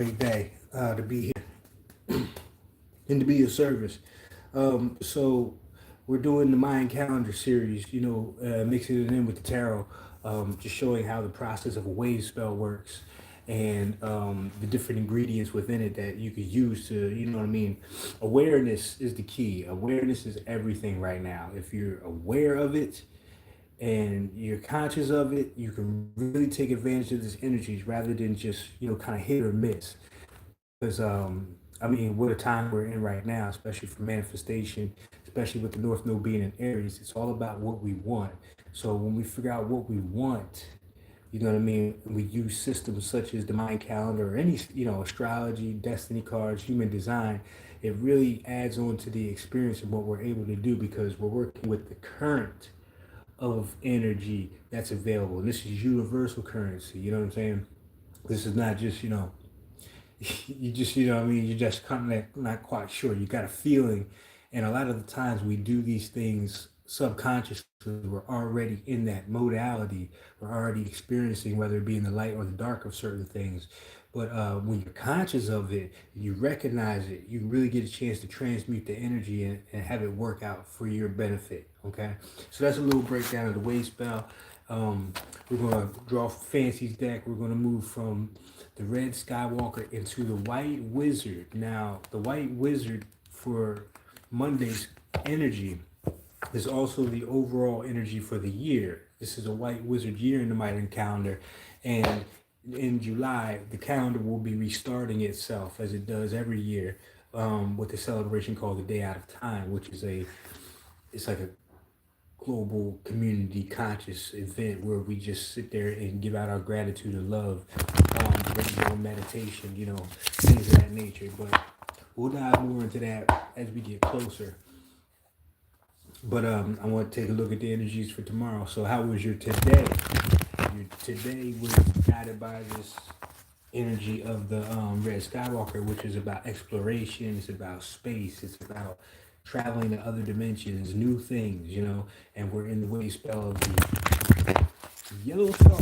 great day to be here and to be of service. So we're doing the Mayan calendar series, mixing it in with the tarot, just showing how the process of a wave spell works and the different ingredients within it that you could use to, Awareness is the key. Awareness is everything right now. If you're aware of it, and you're conscious of it, you can really take advantage of these energies rather than just, kind of hit or miss. Because, what a time we're in right now, especially for manifestation, especially with the North Node being in Aries, it's all about what we want. So when we figure out what we want, we use systems such as the mind calendar or any, astrology, destiny cards, human design. It really adds on to the experience of what we're able to do because we're working with the current of energy that's available. And this is universal currency. You know what I'm saying? This is not just, you just, you're just kind of not quite sure. You got a feeling. And a lot of the times we do these things subconsciously. We're already in that modality. We're already experiencing, whether it be in the light or the dark of certain things. But when you're conscious of it, you recognize it, you really get a chance to transmute the energy and have it work out for your benefit. Okay, so that's a little breakdown of the wave spell. We're going to draw Fancy's deck. We're going to move from the Red Skywalker into the White Wizard. Now, the White Wizard for Monday's energy is also the overall energy for the year. This is a White Wizard year in the Mayan calendar. And in July, the calendar will be restarting itself as it does every year with a celebration called the Day Out of Time, which is it's like a global community conscious event where we just sit there and give out our gratitude and love, radio meditation, things of that nature. But we'll dive more into that as we get closer. But I want to take a look at the energies for tomorrow. So how was your today? Your today was guided by this energy of the Red Skywalker, which is about exploration. It's about space. It's about traveling to other dimensions, new things, And we're in the wave spell of the yellow star,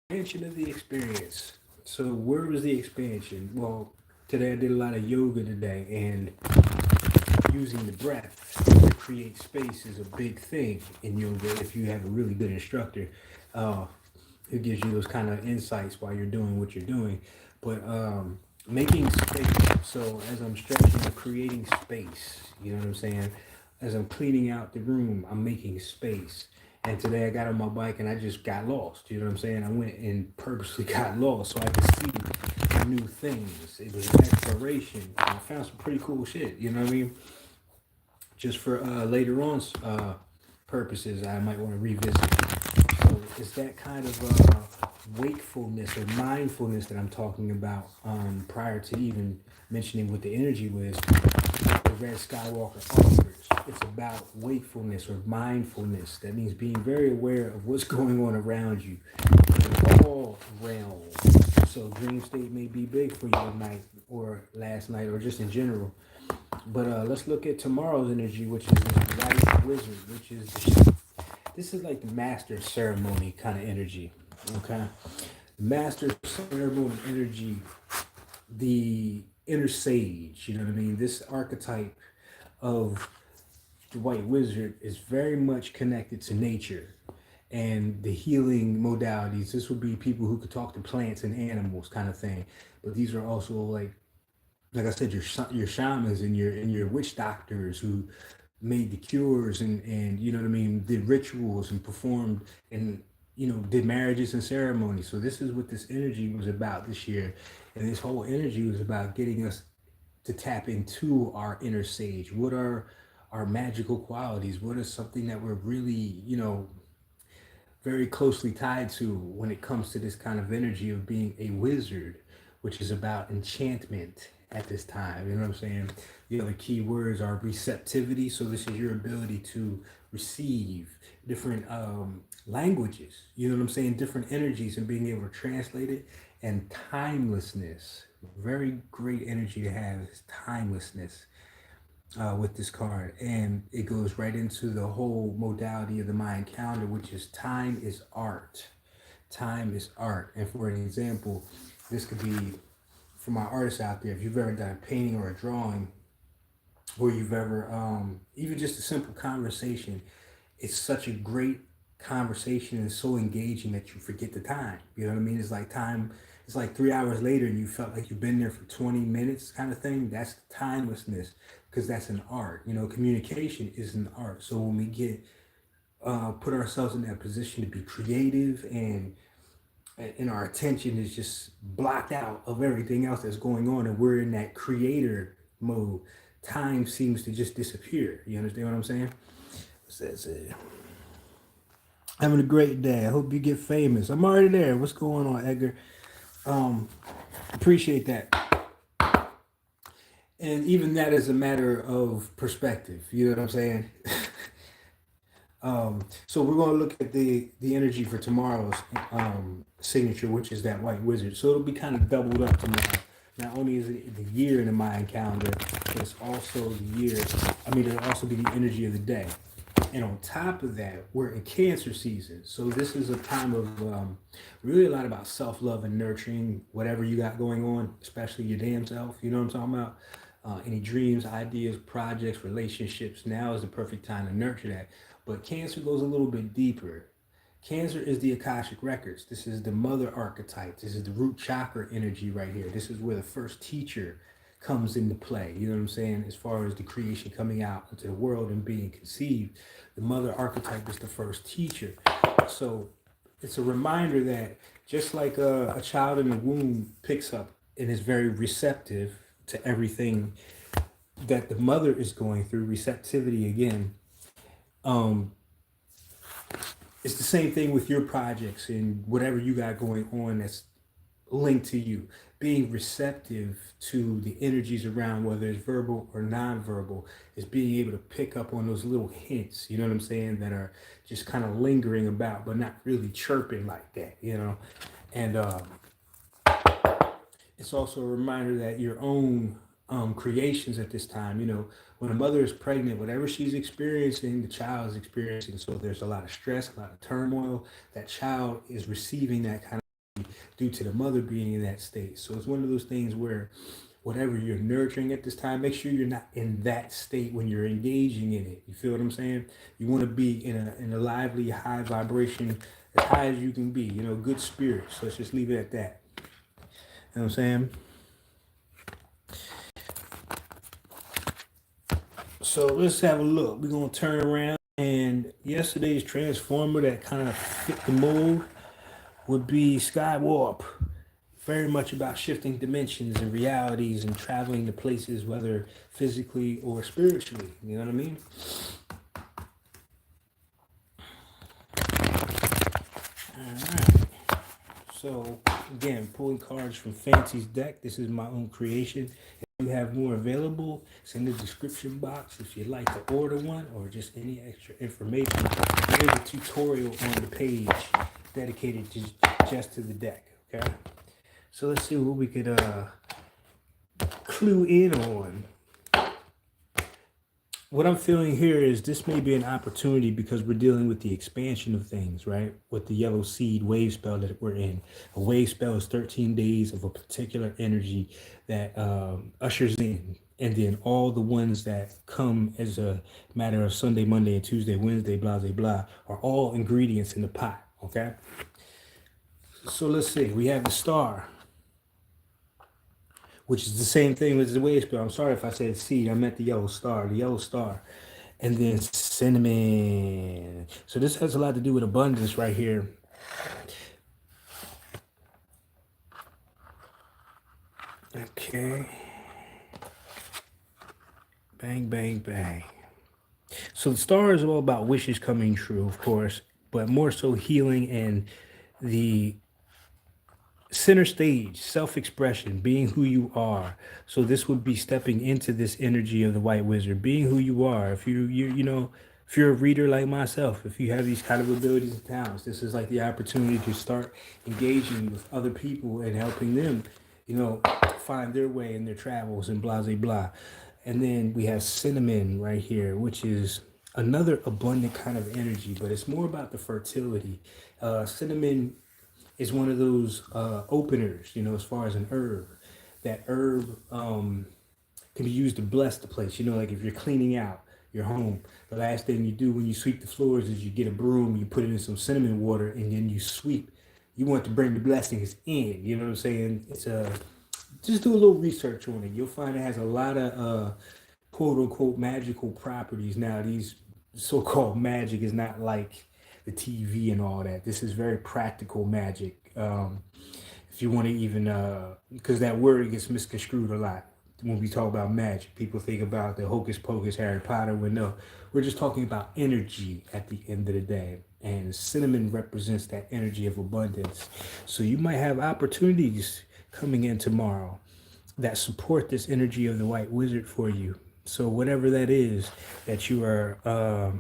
expansion of the experience. So where was the expansion? Well, today I did a lot of yoga today, and using the breath to create space is a big thing in yoga if you have a really good instructor who gives you those kind of insights while you're doing what you're doing. But making space, so as I'm stretching, I'm creating space, you know what I'm saying? As I'm cleaning out the room, I'm making space. And today I got on my bike and I just got lost, you know what I'm saying? I went and purposely got lost so I could see new things. It was an exploration. I found some pretty cool shit, you know what I mean? Just for later on purposes, I might want to revisit. So it's that kind of wakefulness or mindfulness that I'm talking about prior to even mentioning what the energy was. The Red Skywalker offers. It's about wakefulness or mindfulness. That means being very aware of what's going on around you in all realms. So dream state may be big for you tonight or last night or just in general. But let's look at tomorrow's energy, which is the White Wizard, which is this is like the master ceremony kind of energy. Okay, master ceremony energy, the inner sage. You know what I mean? This archetype of the White Wizard is very much connected to nature and the healing modalities. This would be people who could talk to plants and animals, kind of thing. But these are also like I said, your shamans and your witch doctors who made the cures and you know what I mean, did rituals and performed and did marriages and ceremonies. So this is what this energy was about this year, and this whole energy was about getting us to tap into our inner sage. What are our magical qualities? What is something that we're really very closely tied to when it comes to this kind of energy of being a wizard, which is about enchantment at this time. You know what I'm saying? The other key words are receptivity. So this is your ability to receive different languages. You know what I'm saying? Different energies and being able to translate it. And timelessness. Very great energy to have is timelessness with this card. And it goes right into the whole modality of the Mayan calendar, which is time is art. Time is art. And for an example, this could be for my artists out there, if you've ever done a painting or a drawing, or you've ever even just a simple conversation, it's such a great conversation and so engaging that you forget the time. You know what I mean? It's like time. It's like 3 hours later, and you felt like you've been there for 20 minutes, kind of thing. That's timelessness, because that's an art. You know, communication is an art. So when we get put ourselves in that position to be creative, and our attention is just blocked out of everything else that's going on, and we're in that creator mode, time seems to just disappear. You understand what I'm saying? That's it. Having a great day. I hope you get famous. I'm already there. What's going on, Edgar? Appreciate that. And even that is a matter of perspective. You know what I'm saying? So we're going to look at the energy for tomorrow's signature, which is that white wizard. So it'll be kind of doubled up tomorrow. Not only is it the year in the Mayan calendar, but it's also the year. I mean, it'll also be the energy of the day. And on top of that, we're in Cancer season. So this is a time of really a lot about self-love and nurturing whatever you got going on, especially your damn self. You know what I'm talking about? Any dreams, ideas, projects, relationships. Now is the perfect time to nurture that. But Cancer goes a little bit deeper. Cancer is the Akashic Records. This is the mother archetype. This is the root chakra energy right here. This is where the first teacher comes into play. You know what I'm saying? As far as the creation coming out into the world and being conceived, the mother archetype is the first teacher. So it's a reminder that just like a child in the womb picks up and is very receptive to everything that the mother is going through, receptivity again, it's the same thing with your projects and whatever you got going on that's linked to you. Being receptive to the energies around, whether it's verbal or non-verbal, is being able to pick up on those little hints, you know what I'm saying, that are just kind of lingering about, but not really chirping like that, you know. And it's also a reminder that your own creations at this time, you know, when a mother is pregnant, whatever she's experiencing, the child is experiencing. So there's a lot of stress, a lot of turmoil. That child is receiving that kind of due to the mother being in that state. So it's one of those things where whatever you're nurturing at this time, make sure you're not in that state when you're engaging in it. You feel what I'm saying? You want to be in a lively, high vibration, as high as you can be, you know, good spirits. So let's just leave it at that. You know what I'm saying? So let's have a look. We're going to turn around. And yesterday's transformer that kind of fit the mold would be Sky Warp. Very much about shifting dimensions and realities and traveling to places, whether physically or spiritually. You know what I mean? All right. So again, pulling cards from Fancy's deck. This is my own creation. If you have more available, it's in the description box if you'd like to order one or just any extra information. There's a tutorial on the page dedicated just to the deck. Okay. So let's see what we could clue in on. What I'm feeling here is this may be an opportunity because we're dealing with the expansion of things, right? With the yellow seed wave spell that we're in. A wave spell is 13 days of a particular energy that ushers in. And then all the ones that come as a matter of Sunday, Monday, and Tuesday, Wednesday, blah, blah, blah, are all ingredients in the pot, okay? So let's see. We have the star, which is the same thing as the wave spell. I'm sorry if I said seed. I meant the yellow star. The yellow star. And then cinnamon. So this has a lot to do with abundance right here. Okay. Bang, bang, bang. So the star is all about wishes coming true, of course, but more so healing and the center stage, self-expression, being who you are. So this would be stepping into this energy of the white wizard, being who you are. If you know, if you're a reader like myself, if you have these kind of abilities and talents, this is like the opportunity to start engaging with other people and helping them, you know, find their way in their travels and blah blah blah. And then we have cinnamon right here, which is another abundant kind of energy, but it's more about the fertility. Cinnamon is one of those openers, you know, as far as an herb. that herb can be used to bless the place. You know, like if you're cleaning out your home, the last thing you do when you sweep the floors is you get a broom, you put it in some cinnamon water, and then you sweep. You want to bring the blessings in. You know what I'm saying? It's a just do a little research on it. You'll find it has a lot of quote unquote magical properties. Now, these so called magic is not like the TV and all that. This is very practical magic. If you want to even, because that word gets misconstrued a lot when we talk about magic. People think about the hocus pocus Harry Potter. When no, we're just talking about energy at the end of the day. And cinnamon represents that energy of abundance. So you might have opportunities coming in tomorrow that support this energy of the white wizard for you. So whatever that is that you are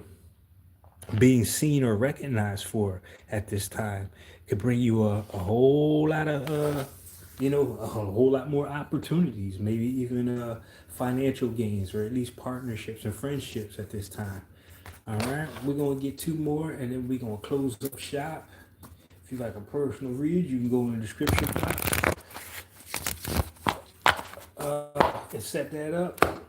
being seen or recognized for at this time could bring you a whole lot of a whole lot more opportunities, maybe even financial gains, or at least partnerships and friendships at this time. All right, we're gonna get two more and then we're gonna close up shop. If you like a personal read, you can go in the description box and set that up.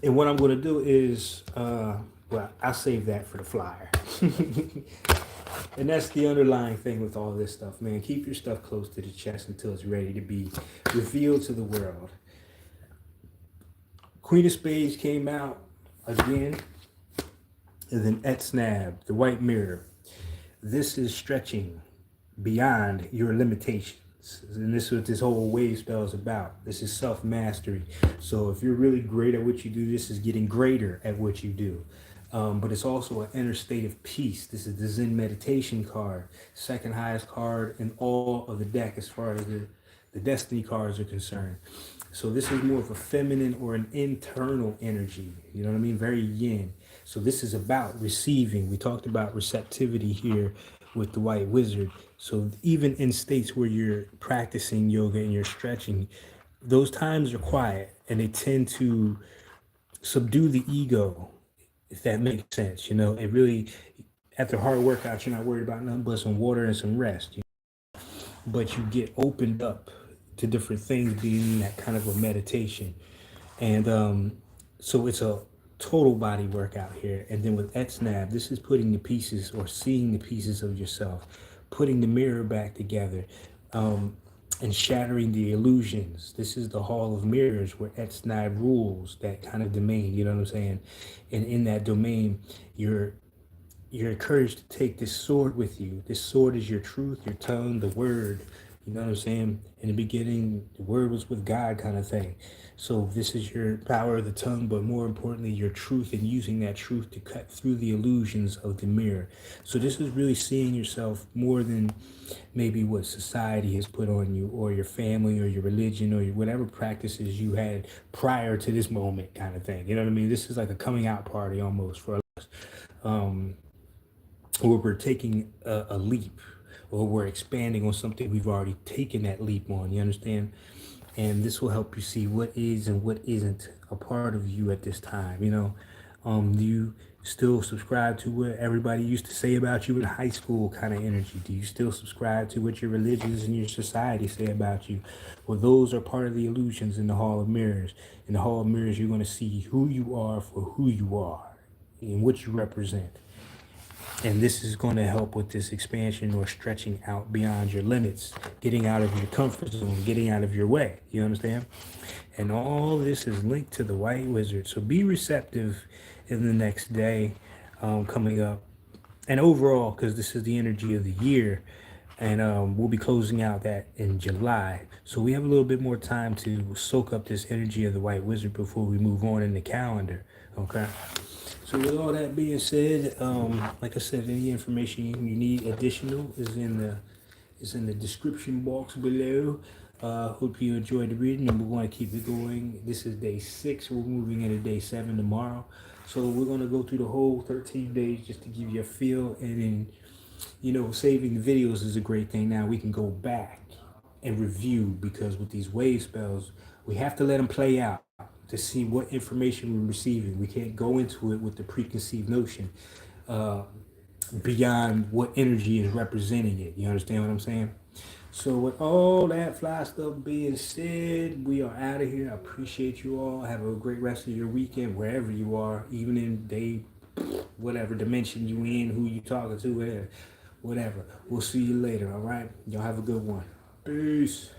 And what I'm gonna do is well, I'll save that for the flyer. And that's the underlying thing with all this stuff, man. Keep your stuff close to the chest until it's ready to be revealed to the world. Queen of Spades came out again. And then Etsnab, the white mirror. This is stretching beyond your limitations. And this is what this whole wave spell is about. This is self-mastery. So if you're really great at what you do, this is getting greater at what you do. But it's also an inner state of peace. This is the Zen meditation card, second highest card in all of the deck as far as the destiny cards are concerned. So this is more of a feminine or an internal energy. You know what I mean? Very yin. So this is about receiving. We talked about receptivity here with the white wizard. So even in states where you're practicing yoga and you're stretching, those times are quiet and they tend to subdue the ego, if that makes sense. You know, it really, after hard workouts, you're not worried about nothing but some water and some rest. But you get opened up to different things being that kind of a meditation. And so it's a total body workout here. And then with Etsnab, this is putting the pieces or seeing the pieces of yourself, putting the mirror back together, and shattering the illusions. This is the hall of mirrors where Etsnab rules that kind of domain, you know what I'm saying? And in that domain, you're encouraged to take this sword with you. This sword is your truth, your tongue, the word. You know what I'm saying? In the beginning, the word was with God, kind of thing. So this is your power of the tongue, but more importantly, your truth, and using that truth to cut through the illusions of the mirror. So this is really seeing yourself more than maybe what society has put on you, or your family, or your religion, or whatever practices you had prior to this moment, kind of thing. You know what I mean? This is like a coming out party almost for us. Or we're taking a leap, or we're expanding on something we've already taken that leap on. You understand? And this will help you see what is and what isn't a part of you at this time. You know, do you still subscribe to what everybody used to say about you in high school kind of energy? Do you still subscribe to what your religions and your society say about you? Well, those are part of the illusions in the Hall of Mirrors. In the Hall of Mirrors, you're going to see who you are for who you are and what you represent. And this is going to help with this expansion or stretching out beyond your limits, getting out of your comfort zone, getting out of your way. You understand? And all this is linked to the white wizard. So be receptive in the next day coming up. And overall, because this is the energy of the year, and we'll be closing out that in July. So we have a little bit more time to soak up this energy of the white wizard before we move on in the calendar. Okay? So with all that being said, like I said, any information you need additional is in the description box below. Hope you enjoyed the reading, and we're going to keep it going. This is day 6. We're moving into day 7 tomorrow. So we're going to go through the whole 13 days just to give you a feel. And then, you know, saving the videos is a great thing. Now we can go back and review, because with these wave spells, we have to let them play out to see what information we're receiving. We can't go into it with the preconceived notion beyond what energy is representing it. You understand what I'm saying? So with all that fly stuff being said, we are out of here. I appreciate you all. Have a great rest of your weekend wherever you are, even in day, whatever dimension you in, who you talking to, whatever. We'll see you later. All right. Y'all have a good one. Peace.